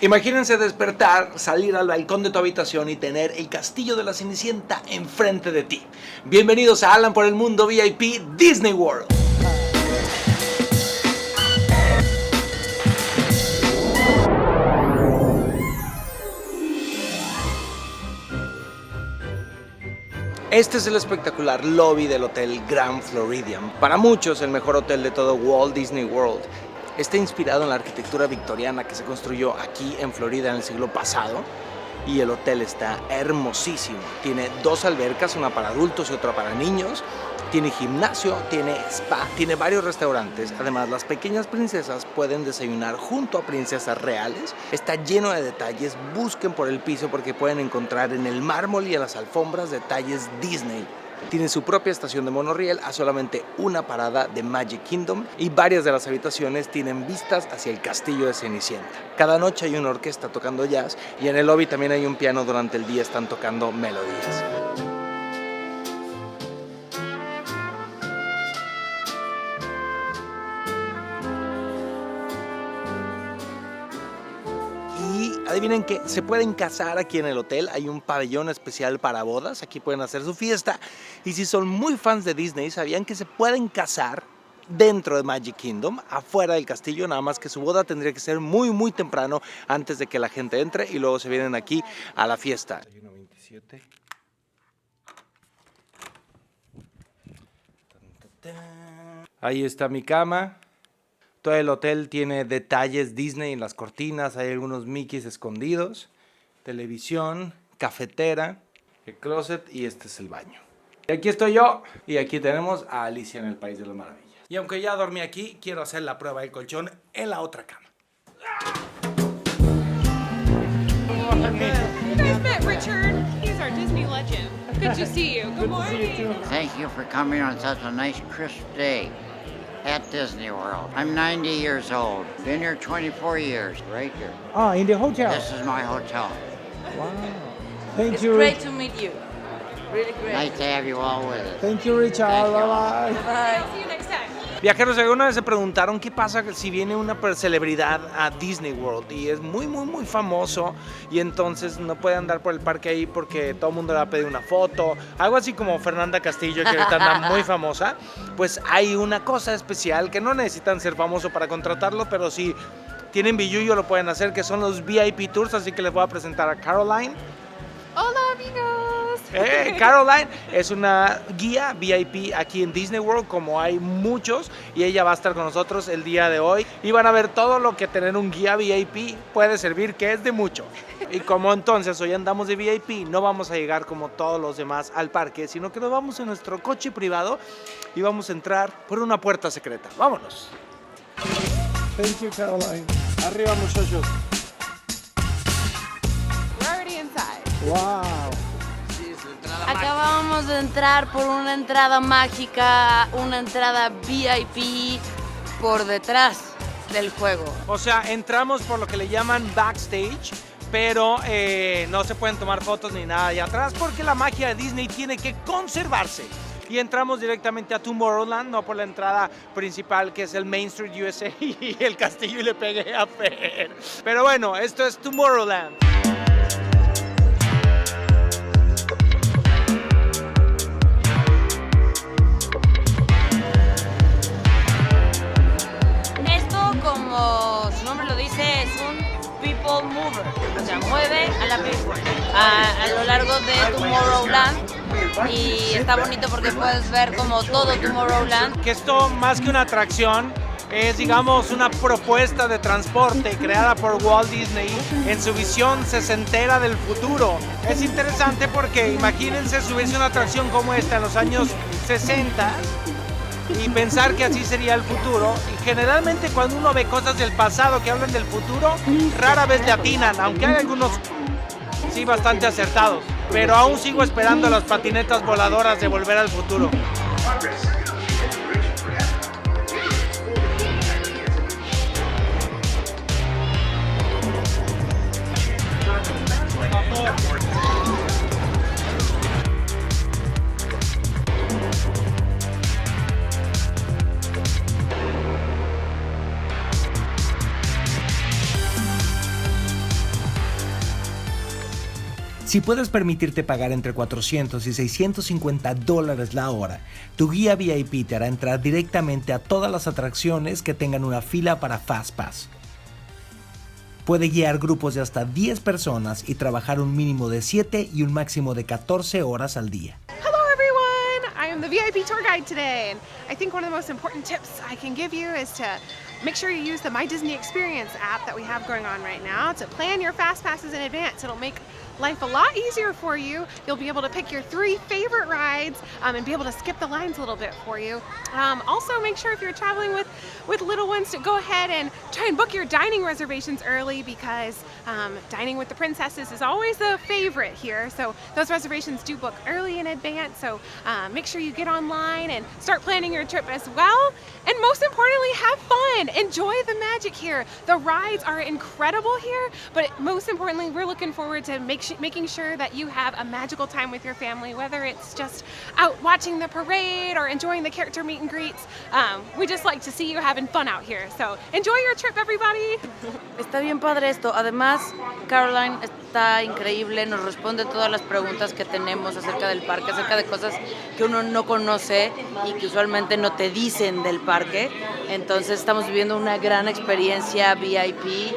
Imagínense despertar, salir al balcón de tu habitación y tener el castillo de la Cenicienta enfrente de ti. Bienvenidos a Alan por el Mundo VIP Disney World. Este es el espectacular lobby del Hotel Grand Floridian, para muchos el mejor hotel de todo Walt Disney World. Está inspirado en la arquitectura victoriana que se construyó aquí en Florida en el siglo pasado y el hotel está hermosísimo. Tiene 2 albercas, una para adultos y otra para niños. Tiene gimnasio, tiene spa, tiene varios restaurantes. Además, las pequeñas princesas pueden desayunar junto a princesas reales. Está lleno de detalles. Busquen por el piso porque pueden encontrar en el mármol y en las alfombras detalles Disney. Tiene su propia estación de monorriel a solamente una parada de Magic Kingdom y varias de las habitaciones tienen vistas hacia el castillo de Cenicienta. Cada noche hay una orquesta tocando jazz y en el lobby también hay un piano. Durante el día están tocando melodías. Adivinen que se pueden casar aquí en el hotel, hay un pabellón especial para bodas, aquí pueden hacer su fiesta. Y si son muy fans de Disney, ¿sabían que se pueden casar dentro de Magic Kingdom, afuera del castillo? Nada más que su boda tendría que ser muy temprano antes de que la gente entre y luego se vienen aquí a la fiesta. Ahí está mi cama. Todo el hotel tiene detalles Disney en las cortinas, hay algunos Mickeys escondidos, televisión, cafetera, el closet y este es el baño. Y aquí estoy yo y aquí tenemos a Alicia en el País de las Maravillas. Y aunque ya dormí aquí, quiero hacer la prueba del colchón en la otra cama. You guys met Richard. He's our Disney legend. Good to see you. Good morning. Thank you for coming on such a nice, crisp day at Disney World. I'm 90 years old. Been here 24 years, right here. Ah, in the hotel? This is my hotel. Wow. Thank It's you. great to meet you. Really great. Nice to have you all with us. Thank you, Richard. Thank you. Bye-bye. Bye. See you next time. Viajeros, alguna vez se preguntaron qué pasa si viene una celebridad a Disney World y es muy famoso y entonces no puede andar por el parque ahí porque todo el mundo le va a pedir una foto, algo así como Fernanda Castillo, que ahorita anda muy famosa. Pues hay una cosa especial que no necesitan ser famoso para contratarlo, pero si tienen billullo lo pueden hacer, que son los VIP Tours, así que les voy a presentar a Caroline. Hola, amigos. Caroline es una guía VIP aquí en Disney World, como hay muchos, y ella va a estar con nosotros el día de hoy y van a ver todo lo que tener un guía VIP puede servir, que es de mucho. Y como entonces hoy andamos de VIP, no vamos a llegar como todos los demás al parque, sino que nos vamos en nuestro coche privado y vamos a entrar por una puerta secreta. ¡Vámonos! Thank you, Caroline. Arriba, muchachos. We're already inside. Wow. Acabamos de entrar por una entrada mágica, una entrada VIP por detrás del juego. O sea, entramos por lo que le llaman backstage, pero no se pueden tomar fotos ni nada allá atrás porque la magia de Disney tiene que conservarse. Y entramos directamente a Tomorrowland, no por la entrada principal que es el Main Street USA y el castillo y le pegué a Fer. Pero bueno, esto es Tomorrowland. Como su nombre lo dice, es un people mover, o sea, mueve a la people a lo largo de Tomorrowland y está bonito porque puedes ver como todo Tomorrowland. Que esto, más que una atracción, es, digamos, una propuesta de transporte creada por Walt Disney en su visión sesentera del futuro. Es interesante porque imagínense subirse a una atracción como esta en los años 60 y pensar que así sería el futuro. Y generalmente cuando uno ve cosas del pasado que hablan del futuro, rara vez le atinan, aunque hay algunos sí bastante acertados. Pero aún sigo esperando las patinetas voladoras de Volver al Futuro. Si puedes permitirte pagar entre $400 y $650 la hora, tu guía VIP te hará entrar directamente a todas las atracciones que tengan una fila para FastPass. Puede guiar grupos de hasta 10 personas y trabajar un mínimo de 7 y un máximo de 14 horas al día. Hello everyone! I am the VIP tour guide today, and I think one of the most important tips I can give you is to make sure you use the My Disney Experience app that we have going on right now to plan your fast passes in advance. It'll make life a lot easier for you. You'll be able to pick your 3 favorite rides and be able to skip the lines a little bit for you. Also, make sure if you're traveling with little ones to go ahead and try and book your dining reservations early, because dining with the princesses is always a favorite here. So those reservations do book early in advance. So make sure you get online and start planning your trip as well. And most importantly, have fun. Enjoy the magic here. The rides are incredible here, but most importantly, we're looking forward to making sure that you have a magical time with your family, whether it's just out watching the parade or enjoying the character meet and greets. We just like to see you having fun out here. So enjoy your trip, everybody. Está bien padre esto. Además, Caroline está increíble, nos responde todas las preguntas que tenemos acerca del parque, acerca de cosas que uno no conoce y que usualmente no te dicen del parque. Entonces estamos viviendo una gran experiencia VIP.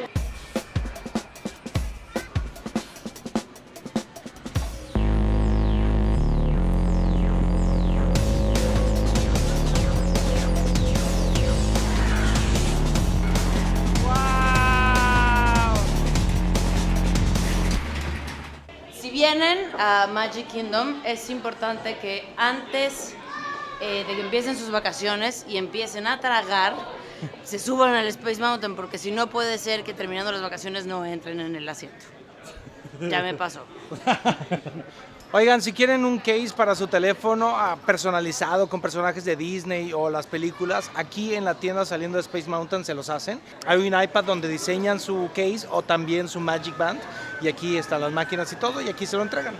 Si vienen a Magic Kingdom, es importante que antes de que empiecen sus vacaciones y empiecen a tragar, se suban al Space Mountain, porque si no puede ser que terminando las vacaciones no entren en el asiento. Ya me pasó. Oigan, si quieren un case para su teléfono personalizado con personajes de Disney o las películas, aquí en la tienda saliendo de Space Mountain se los hacen. Hay un iPad donde diseñan su case o también su Magic Band, y aquí están las máquinas y todo, y aquí se lo entregan.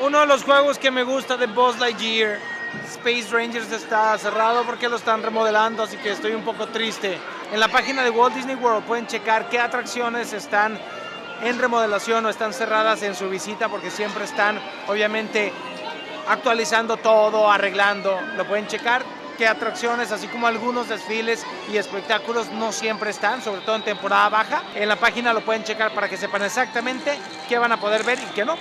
Uno de los juegos que me gusta de Buzz Lightyear, Space Rangers, está cerrado porque lo están remodelando, así que estoy un poco triste. En la página de Walt Disney World pueden checar qué atracciones están en remodelación o están cerradas en su visita, porque siempre están obviamente actualizando todo, arreglando. Lo pueden checar qué atracciones, así como algunos desfiles y espectáculos no siempre están, sobre todo en temporada baja. En la página lo pueden checar para que sepan exactamente qué van a poder ver y qué no.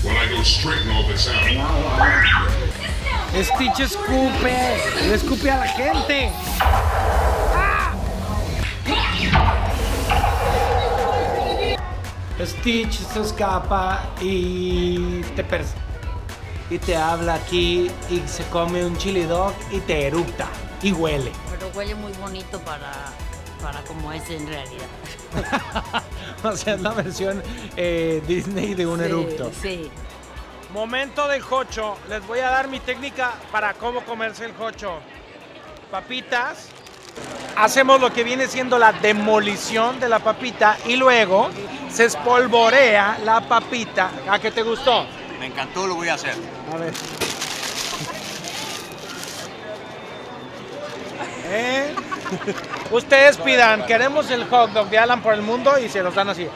When I go straighten all this out. Stitch escupe, le escupe a la gente. Stitch se escapa y te habla aquí y se come un chili dog y te eructa y huele. Pero huele muy bonito para como es en realidad. O sea, es la versión Disney de un eructo. Sí. Momento del jocho. Les voy a dar mi técnica para cómo comerse el jocho. Papitas. Hacemos lo que viene siendo la demolición de la papita y luego se espolvorea la papita. ¿A qué te gustó? Me encantó, lo voy a hacer. A ver. Ustedes pidan, queremos el hot dog de Alan por el mundo, y se los dan así.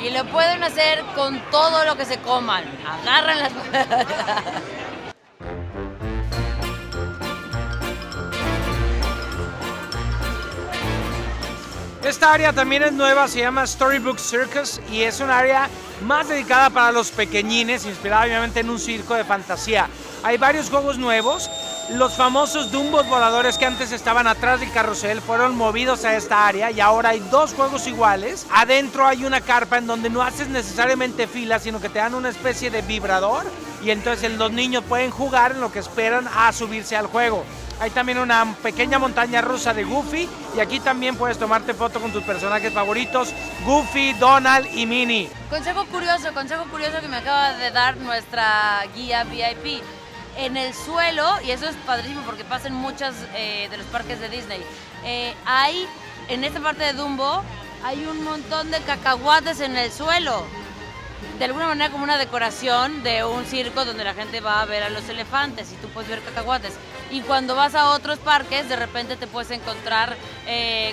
Y lo pueden hacer con todo lo que se coman. Agarran las... Esta área también es nueva, se llama Storybook Circus y es un área más dedicada para los pequeñines, inspirada obviamente en un circo de fantasía. Hay varios juegos nuevos. Los famosos Dumbos voladores que antes estaban atrás del carrusel fueron movidos a esta área y ahora hay 2 juegos iguales. Adentro hay una carpa en donde no haces necesariamente fila, sino que te dan una especie de vibrador y entonces los niños pueden jugar en lo que esperan a subirse al juego. Hay también una pequeña montaña rusa de Goofy y aquí también puedes tomarte foto con tus personajes favoritos, Goofy, Donald y Minnie. Consejo curioso que me acaba de dar nuestra guía VIP. En el suelo, y eso es padrísimo porque pasa en muchos de los parques de Disney, hay, en esta parte de Dumbo, hay un montón de cacahuates en el suelo. De alguna manera como una decoración de un circo donde la gente va a ver a los elefantes y tú puedes ver cacahuates. Y cuando vas a otros parques, de repente te puedes encontrar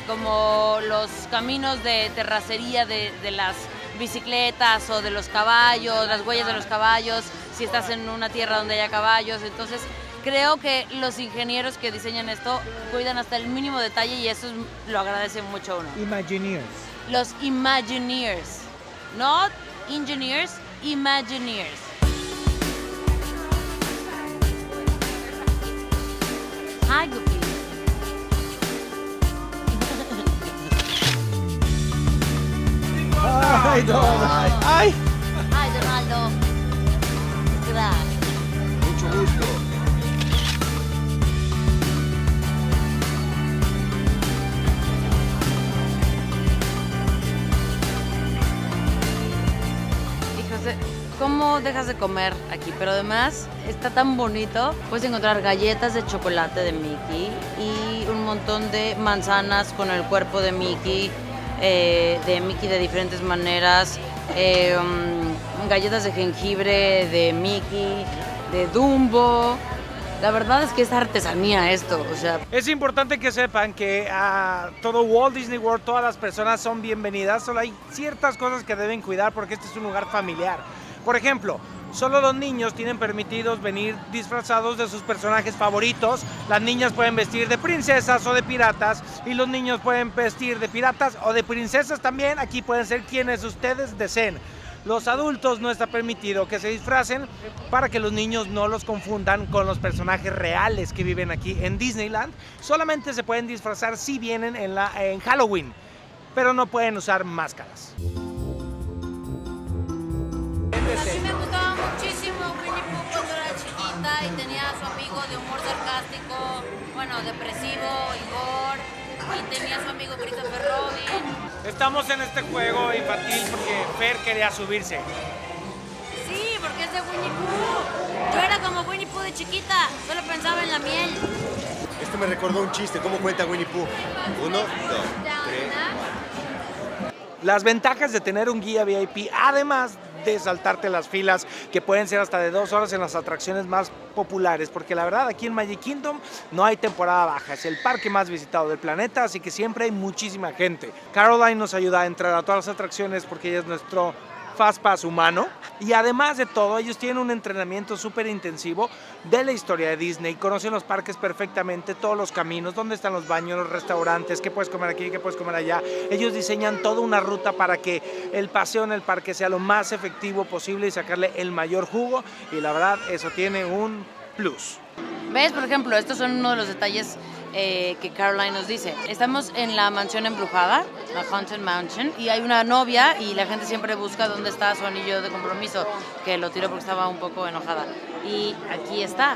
como los caminos de terracería de las bicicletas o de los caballos, las huellas de los caballos, si estás en una tierra donde haya caballos. Entonces, creo que los ingenieros que diseñan esto cuidan hasta el mínimo detalle y eso lo agradece mucho a uno. Imagineers. Los Imagineers, not engineers, Imagineers. Hi, Goofy. Ay, Donald. Ay. Hi, Donaldo. Gracias. Mucho gusto. José, ¿cómo dejas de comer aquí? Pero además está tan bonito. Puedes encontrar galletas de chocolate de Mickey y un montón de manzanas con el cuerpo de Mickey de diferentes maneras. Galletas de jengibre de Mickey, de Dumbo. La verdad es que es artesanía esto, o sea... Es importante que sepan que a todo Walt Disney World todas las personas son bienvenidas, solo hay ciertas cosas que deben cuidar porque este es un lugar familiar. Por ejemplo, solo los niños tienen permitidos venir disfrazados de sus personajes favoritos. Las niñas pueden vestir de princesas o de piratas y los niños pueden vestir de piratas o de princesas también. Aquí pueden ser quienes ustedes deseen. Los adultos no está permitido que se disfracen para que los niños no los confundan con los personajes reales que viven aquí en Disneyland. Solamente se pueden disfrazar si vienen en Halloween, pero no pueden usar máscaras. A mí me gustaba muchísimo Winnie Pooh cuando era chiquita y tenía a su amigo de humor sarcástico, bueno, depresivo, Igor, y tenía a su amigo Christopher Robin. Estamos en este juego infantil porque Fer quería subirse. Sí, porque es de Winnie Pooh. Yo era como Winnie Pooh de chiquita, solo pensaba en la miel. Esto me recordó un chiste. ¿Cómo cuenta Winnie Pooh? 1, 2, 3. Las ventajas de tener un guía VIP, además de saltarte las filas que pueden ser hasta de 2 horas en las atracciones más populares, porque la verdad aquí en Magic Kingdom no hay temporada baja, es el parque más visitado del planeta, así que siempre hay muchísima gente. Caroline nos ayuda a entrar a todas las atracciones porque ella es nuestro Fastpass humano y además de todo ellos tienen un entrenamiento súper intensivo de la historia de Disney, conocen los parques perfectamente, todos los caminos, dónde están los baños, los restaurantes, qué puedes comer aquí, qué puedes comer allá. Ellos diseñan toda una ruta para que el paseo en el parque sea lo más efectivo posible y sacarle el mayor jugo y la verdad eso tiene un plus. ¿Ves? Por ejemplo, estos son uno de los detalles que Caroline nos dice. Estamos en la mansión embrujada, la Haunted Mansion, y hay una novia y la gente siempre busca dónde está su anillo de compromiso, que lo tiró porque estaba un poco enojada. Y aquí está,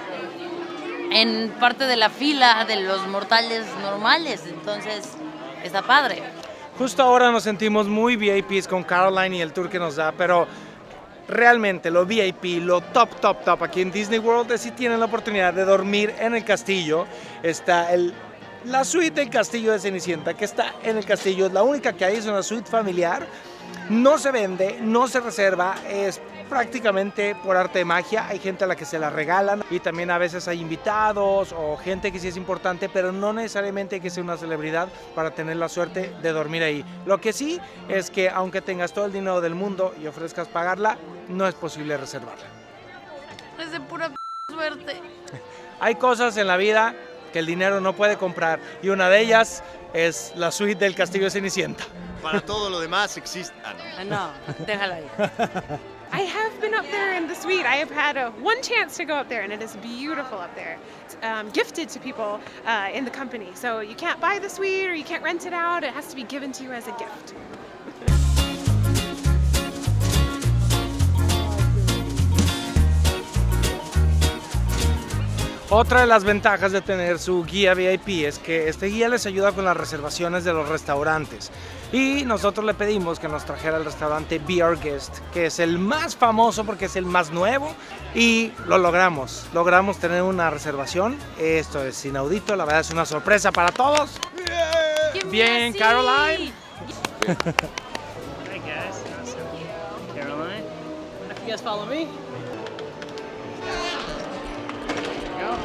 en parte de la fila de los mortales normales, entonces está padre. Justo ahora nos sentimos muy VIPs con Caroline y el tour que nos da, pero realmente lo VIP, lo top aquí en Disney World es si tienen la oportunidad de dormir en el castillo. Está la suite del castillo de Cenicienta que está en el castillo, es la única que hay, es una suite familiar, no se vende, no se reserva, es prácticamente por arte de magia, hay gente a la que se la regalan y también a veces hay invitados o gente que sí es importante, pero no necesariamente hay que ser una celebridad para tener la suerte de dormir ahí. Lo que sí es que aunque tengas todo el dinero del mundo y ofrezcas pagarla, no es posible reservarla. Es de pura suerte. Hay cosas en la vida que el dinero no puede comprar y una de ellas es la suite del castillo de Cenicienta. Para todo lo demás existe. No, déjala ahí. I have been up there in the suite. I have had one chance to go up there, and it is beautiful up there. It's gifted to people in the company. So you can't buy the suite or you can't rent it out. It has to be given to you as a gift. Otra de las ventajas de tener su guía VIP es que este guía les ayuda con las reservaciones de los restaurantes. Y nosotros le pedimos que nos trajera el restaurante Be Our Guest, que es el más famoso porque es el más nuevo y lo logramos. Logramos tener una reservación. Esto es inaudito, la verdad es una sorpresa para todos. Bien, Caroline. Hi guys, Caroline. If you guys follow me.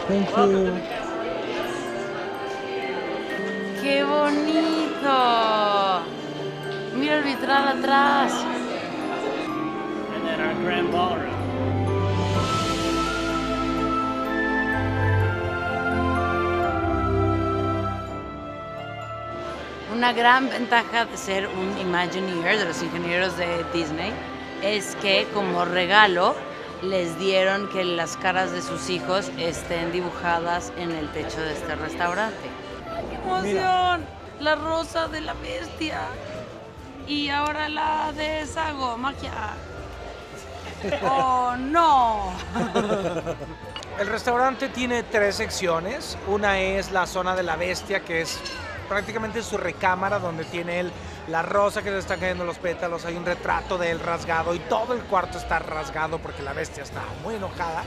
Thank you. ¡Qué bonito! Mira el vitral atrás. And then our grand ballroom. Una gran ventaja de ser un Imagineer, de los ingenieros de Disney, es que como regalo les dieron que las caras de sus hijos estén dibujadas en el techo de este restaurante. ¡Qué emoción! La rosa de la bestia. Y ahora la de Sago, magia. ¡Oh, no! El restaurante tiene 3 secciones. Una es la zona de la bestia, que es prácticamente su recámara, donde tiene él la rosa que le están cayendo los pétalos. Hay un retrato de él rasgado y todo el cuarto está rasgado porque la bestia está muy enojada.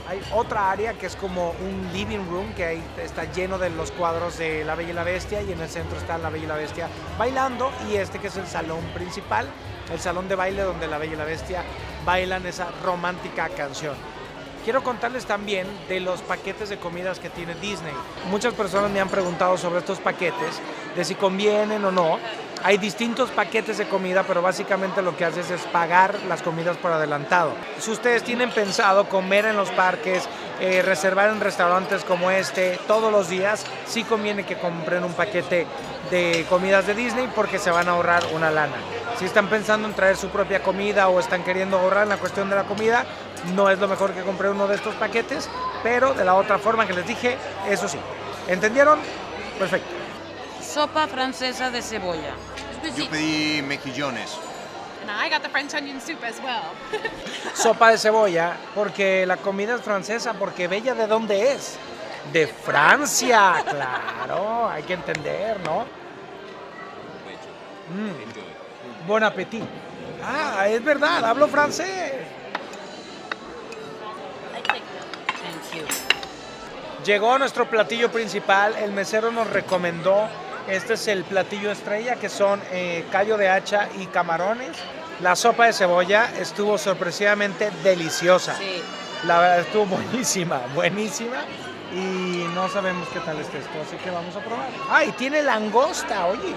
Hay otra área que es como un living room, que ahí está lleno de los cuadros de La Bella y la Bestia, y en el centro está La Bella y la Bestia bailando, y este que es el salón principal, el salón de baile donde La Bella y la Bestia bailan esa romántica canción. Quiero contarles también de los paquetes de comidas que tiene Disney. Muchas personas me han preguntado sobre estos paquetes, de si convienen o no. Hay distintos paquetes de comida, pero básicamente lo que haces es pagar las comidas por adelantado. Si ustedes tienen pensado comer en los parques, reservar en restaurantes como este todos los días, sí conviene que compren un paquete de comidas de Disney porque se van a ahorrar una lana. Si están pensando en traer su propia comida o están queriendo ahorrar en la cuestión de la comida, no es lo mejor que comprar uno de estos paquetes, pero de la otra forma que les dije, eso sí. ¿Entendieron? Perfecto. Sopa francesa de cebolla. Yo pedí mejillones. And I got the French onion soup as well. Sopa de cebolla, porque la comida es francesa, porque Bella, ¿de dónde es? De Francia, claro, hay que entender, ¿no? Bon appétit. Ah, es verdad, hablo francés. Thank you. Llegó nuestro platillo principal, el mesero nos recomendó, este es el platillo estrella, que son callo de hacha y camarones. La sopa de cebolla estuvo sorpresivamente deliciosa. Sí. La verdad estuvo buenísima, buenísima. Y no sabemos qué tal está esto, así que vamos a probar. ¡Ay, tiene langosta, oye!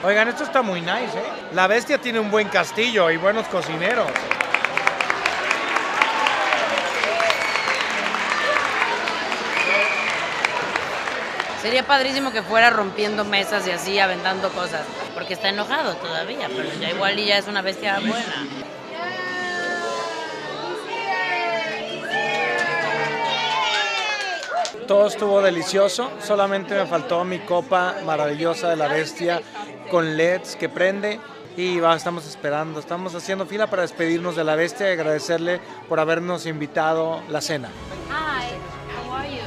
Oigan, esto está muy nice, ¿eh? La Bestia tiene un buen castillo y buenos cocineros. Sería padrísimo que fuera rompiendo mesas y así, aventando cosas, porque está enojado todavía, pero ya igual y ya es una bestia buena. Todo estuvo delicioso, solamente me faltó mi copa maravillosa de La Bestia con LEDs que prende. Y estamos esperando, estamos haciendo fila para despedirnos de La Bestia y agradecerle por habernos invitado la cena. Hi, how are you?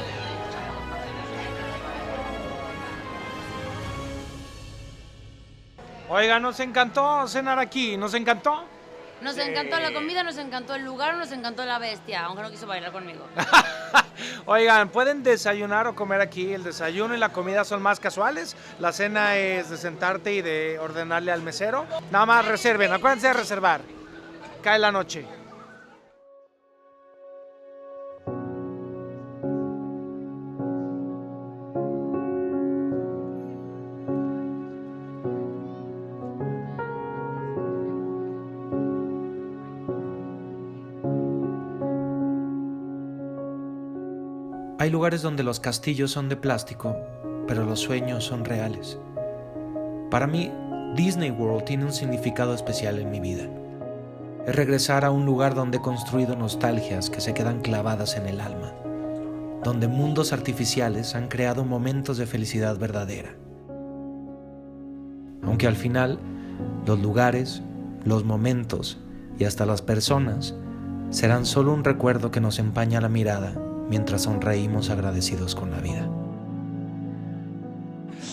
Oiga, nos encantó cenar aquí, nos encantó. Nos encantó la comida, nos encantó el lugar, nos encantó la bestia, aunque no quiso bailar conmigo. Oigan, pueden desayunar o comer aquí. El desayuno y la comida son más casuales. La cena es de sentarte y de ordenarle al mesero. Nada más reserven, acuérdense de reservar. Cae la noche. Hay lugares donde los castillos son de plástico, pero los sueños son reales. Para mí, Disney World tiene un significado especial en mi vida. Es regresar a un lugar donde he construido nostalgias que se quedan clavadas en el alma, donde mundos artificiales han creado momentos de felicidad verdadera. Aunque al final, los lugares, los momentos y hasta las personas serán solo un recuerdo que nos empaña la mirada mientras sonreímos agradecidos con la vida.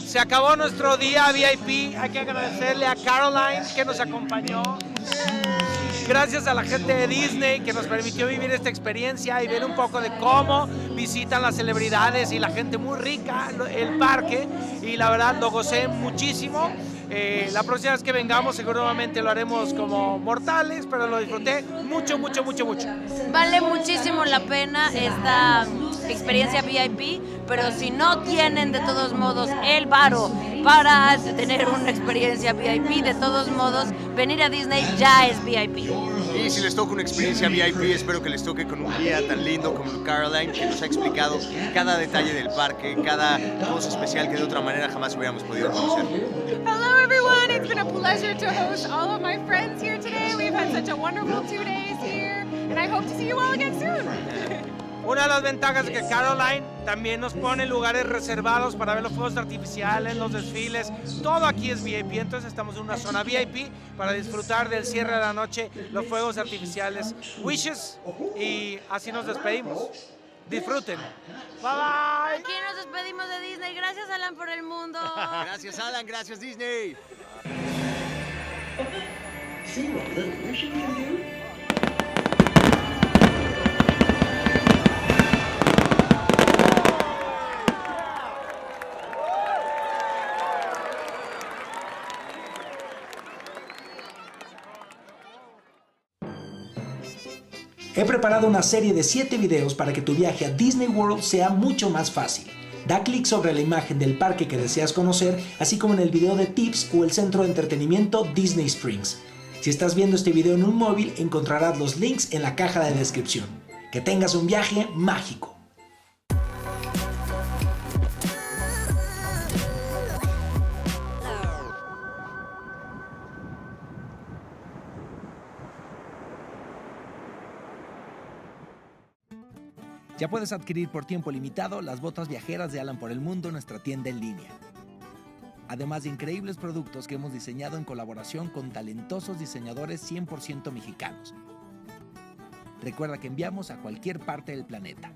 Se acabó nuestro día VIP. Hay que agradecerle a Caroline que nos acompañó. Gracias a la gente de Disney que nos permitió vivir esta experiencia y ver un poco de cómo visitan las celebridades y la gente muy rica el parque, y la verdad lo gocé muchísimo. La próxima vez que vengamos seguramente lo haremos como mortales, pero lo disfruté mucho, mucho, mucho, mucho. Vale muchísimo la pena esta experiencia VIP, pero si no tienen de todos modos el varo para tener una experiencia VIP, de todos modos, venir a Disney ya es VIP. Y si les toca una experiencia VIP, espero que les toque con un guía tan lindo como Caroline, que nos ha explicado cada detalle del parque, cada cosa especial que de otra manera jamás hubiéramos podido conocer. Hello everyone, it's been a pleasure to host all of my friends here today. We've had such a wonderful 2 days here, and I hope to see you all again soon. Una de las ventajas es que Caroline también nos pone lugares reservados para ver los fuegos artificiales, los desfiles. Todo aquí es VIP, entonces estamos en una zona VIP para disfrutar del cierre de la noche, los fuegos artificiales, Wishes, y así nos despedimos. Disfruten. Bye bye. Aquí nos despedimos de Disney. Gracias, Alan, por el mundo. Gracias, Alan. Gracias, Disney. He preparado una serie de 7 videos para que tu viaje a Disney World sea mucho más fácil. Da clic sobre la imagen del parque que deseas conocer, así como en el video de tips o el centro de entretenimiento Disney Springs. Si estás viendo este video en un móvil, encontrarás los links en la caja de descripción. Que tengas un viaje mágico. Ya puedes adquirir por tiempo limitado las botas viajeras de Alan por el Mundo en nuestra tienda en línea. Además de increíbles productos que hemos diseñado en colaboración con talentosos diseñadores 100% mexicanos. Recuerda que enviamos a cualquier parte del planeta.